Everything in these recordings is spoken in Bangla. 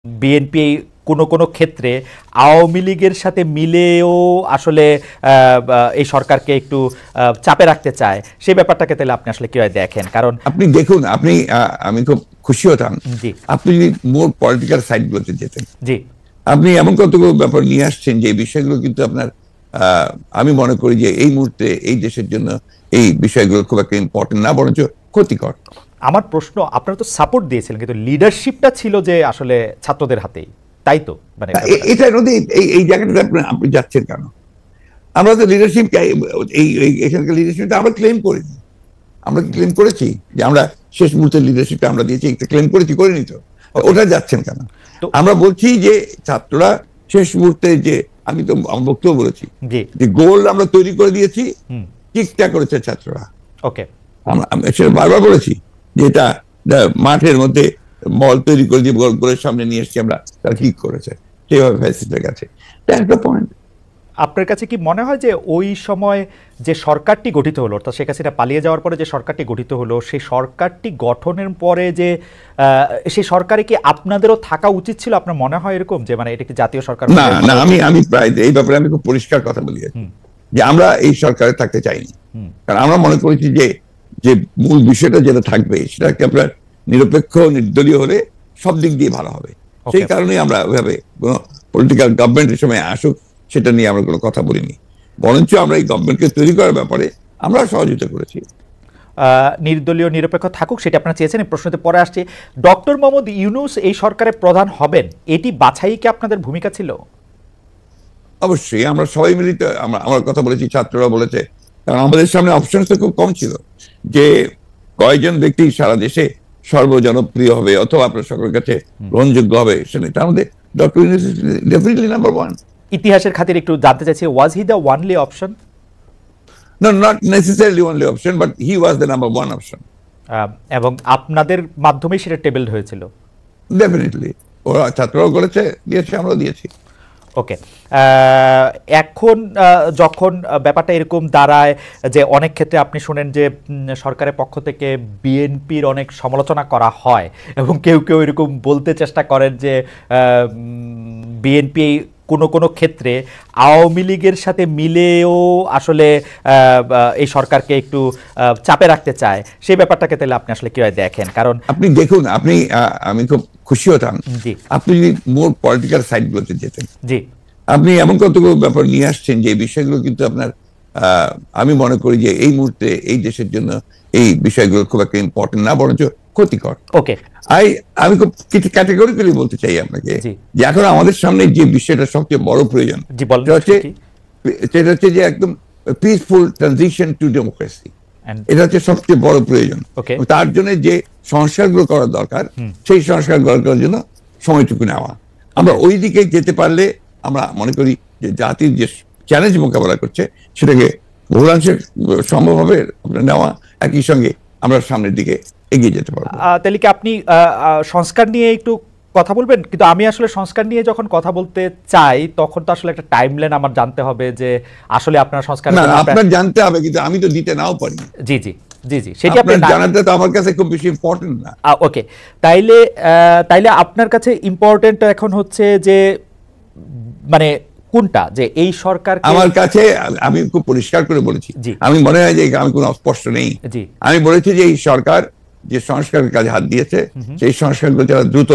বিএনপি কোনো কোনো ক্ষেত্রে আওয়ামী লীগের সাথে মিলেও আসলে এই সরকারকে একটু চাপে রাখতে চায়, সেই ব্যাপারটাকে তাহলে আপনি আসলে কিভাবে দেখেন? কারণ আপনি দেখুন, আমি খুব খুশি হতাম আপনি যদি মোর পলিটিক্যাল সাইডগুলোতে যেতেন। জি, আপনি এমন কতগুলো ব্যাপার নিয়ে আসছেন যে বিষয়গুলো কিন্তু আপনার আমি মনে করি যে এই মুহূর্তে এই দেশের জন্য এই বিষয়গুলো খুব একটা ইম্পর্টেন্ট না, বরঞ্চ ক্ষতিকর। আমার প্রশ্ন, আপনারা তো সাপোর্ট দিয়েছিলেন কিন্তু লিডারশিপটা ছিল যে আসলে ছাত্রদের হাতেই, তাই তো? মানে এটা এই জায়গাটা আপনি যাচ্ছেন কেন? আমরা তো লিডারশিপ এখানকার লিডারশিপটা আমরা ক্লেম করিনি। আমরা ক্লেম করেছি যে আমরা শেষ মুহূর্তের লিডারশিপটা আমরা দিয়েছি, একটা ক্লেম করিনি তো ওটা যাচ্ছেন কেন? আমরা বলছি যে ছাত্ররা শেষ মুহূর্তে যে আমি তো আমার বক্তব্য বলেছি যে গোল আমরা তৈরি করে দিয়েছি, কিকটা করেছে ছাত্ররা। ওকে, সেটা বারবার বলেছি যে এটা মাঠের মধ্যে বল তৈরি করে দিয়ে গোলের সামনে নিয়ে এসেছি আমরা, তারা কিক করেছে, সেভাবে ফ্যাসিলিটি গেছে। একটা পয়েন্ট, আপনার কাছে কি মনে হয় যে ওই সময় যে সরকারটি গঠিত হলো, অর্থাৎ শেখ হাসিনা পালিয়ে যাওয়ার পরে যে সরকারটি গঠিত হলো, সেই সরকারটি গঠনের পরে যে সেই সরকারে কি আপনাদেরও থাকা উচিত ছিল? আপনার মনে হয় এরকম যে মানে এটা কি জাতীয় সরকার? না, আমি প্রায় এই ব্যাপারে আমি খুব পরিষ্কার কথা বলি যে আমরা এই সরকারে থাকতে চাইনি। কারণ আমরা মনে করেছি যে মূল বিষয়টা যেটা থাকবে সেটাকে আপনার নিরপেক্ষ নির্দলীয় হলে সব দিক দিয়ে ভালো হবে। সেই কারণে আমরা ওইভাবে কোনো পলিটিক্যাল গভর্নমেন্টের সময় আসুক সেটা নিয়ে আমরা কোনো কথা বলিনি, বরঞ্চ আমরা এই গভর্নমেন্টকে তৈরি করার ব্যাপারে আমরা সহযোগিতা করেছি। নির্দলীয় নিরপেক্ষ থাকুক সেটা আপনারা চেয়েছেন। এই প্রশ্নতে পরে আসছে, ডক্টর মোহাম্মদ ইউনূস এই সরকারের প্রধান হবেন, এটি বাছাই কি আপনাদের ভূমিকা ছিল? অবশ্যই আমরা সবাই মিলিত আমার কথা বলেছি, ছাত্ররা বলেছে, কারণ আমাদের সামনে অপশন তো খুব কম ছিল যে কয়জন ব্যক্তি সারা দেশে সর্বজনপ্রিয় হবে অথবা আপনার সকলের কাছে গ্রহণযোগ্য হবে, সেটা তার মধ্যে Doctor Yunus definitely number one. ইতিহাসের খাতির একটু জানতে চাইছি, was he the only option? No, not necessarily only option, but he was the number one option. এবং আপনাদের মাধ্যমেই সেটা টেবলড হয়েছিল? ডেফিনেটলি, ওরা ছাত্ররাও করেছে, দিয়েছে, আমরাও দিয়েছি। ওকে, এখন যখন ব্যাপারটা এরকম দাঁড়ায় যে অনেক ক্ষেত্রে আপনি শুনেন যে সরকারের পক্ষ থেকে বিএনপির অনেক সমালোচনা করা হয় এবং কেউ কেউ এরকম বলতে চেষ্টা করেন যে বিএনপি কোনো কোনো ক্ষেত্রে আওয়ামী লীগের সাথে মিলেও আসলে এই সরকারকে একটু চাপে রাখতে চায়, সেই ব্যাপারটাকে তাহলে আপনি আসলে কিভাবে দেখেন? কারণ আপনি দেখুন, আমি খুব খুশি হতাম আপনি যদি মোর পলিটিক্যাল সাইডগুলোতে যেতেন। জি, আপনি এমন কতগুলো ব্যাপার নিয়ে আসছেন যে বিষয়গুলো কিন্তু আপনার আমি মনে করি যে এই মুহূর্তে এই দেশের জন্য এই বিষয়গুলো খুব একটা ইম্পর্টেন্ট না, বরঞ্চ ক্ষতিকর। ওকে, আমি খুব কিছু ক্যাটেগরিক্যালি বলতে চাই আপনাকে যে এখন আমাদের সামনে যে বিষয়টা সবচেয়ে বড় প্রয়োজন সেটা হচ্ছে যে একদম পিসফুল ট্রানজিশন টু ডেমোক্রেসি। এটা হচ্ছে সবচেয়ে বড় প্রয়োজন। তার জন্য যে সংস্কারগুলো করা দরকার সেই সংস্কার করার জন্য সময়টুকু নেওয়া, আমরা ওই দিকে যেতে পারলে আমরা মনে করি যে জাতির যে চ্যালেঞ্জ মোকাবেলা করছে সেটাকে বহুলাংশে সম্ভব হবে নেওয়া, একই সঙ্গে আমরা সামনের দিকে এগিয়ে যেতে পারবো। তাহলে কি আপনি সংস্কার নিয়ে একটু কথা বলবেন? কিন্তু আমি আসলে সংস্কার নিয়ে যখন কথা বলতে চাই তখন তো আসলে একটা টাইমলাইন আমার জানতে হবে যে আসলে আপনার সংস্কার আপনার জানতে হবে, কিন্তু আমি তো দিতে নাও পারি। জি জি জি জি, সেটা আপনার জানাটা তো আমার কাছে খুব বেশি ইম্পর্টেন্ট না। ওকে, তাইলে আপনার কাছে ইম্পর্টেন্ট এখন হচ্ছে যে মানে কোনটা, যে এই সরকার? আমার কাছে আমি খুব পরিষ্কার করে বলেছি, আমি মনে হয় যে আমি কোনো অস্পষ্ট নেই। আমি বলেছি যে এই সরকার যে সংস্কারের কাজে হাত দিয়েছে সেই সংস্কারগুলো যারা দ্রুত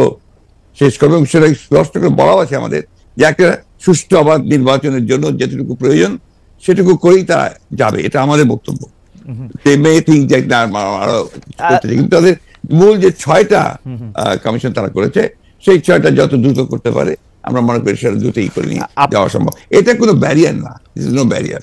শেষ করবে, সেটা স্পষ্ট করে বলা আছে আমাদের যে একটা সুষ্ঠু অবাধ নির্বাচনের জন্য যেটুকু প্রয়োজন সেটুকু করেই তারা যাবে, এটা আমাদের বক্তব্য। কিন্তু তাদের মূল যে 6টা কমিশন তারা করেছে সেই 6টা যত দ্রুত করতে পারে আমরা মনে করি সেটা দ্রুতই করে নিয়ে যাওয়া সম্ভব। এটা কোনো ব্যারিয়ার না, নো ব্যারিয়ার।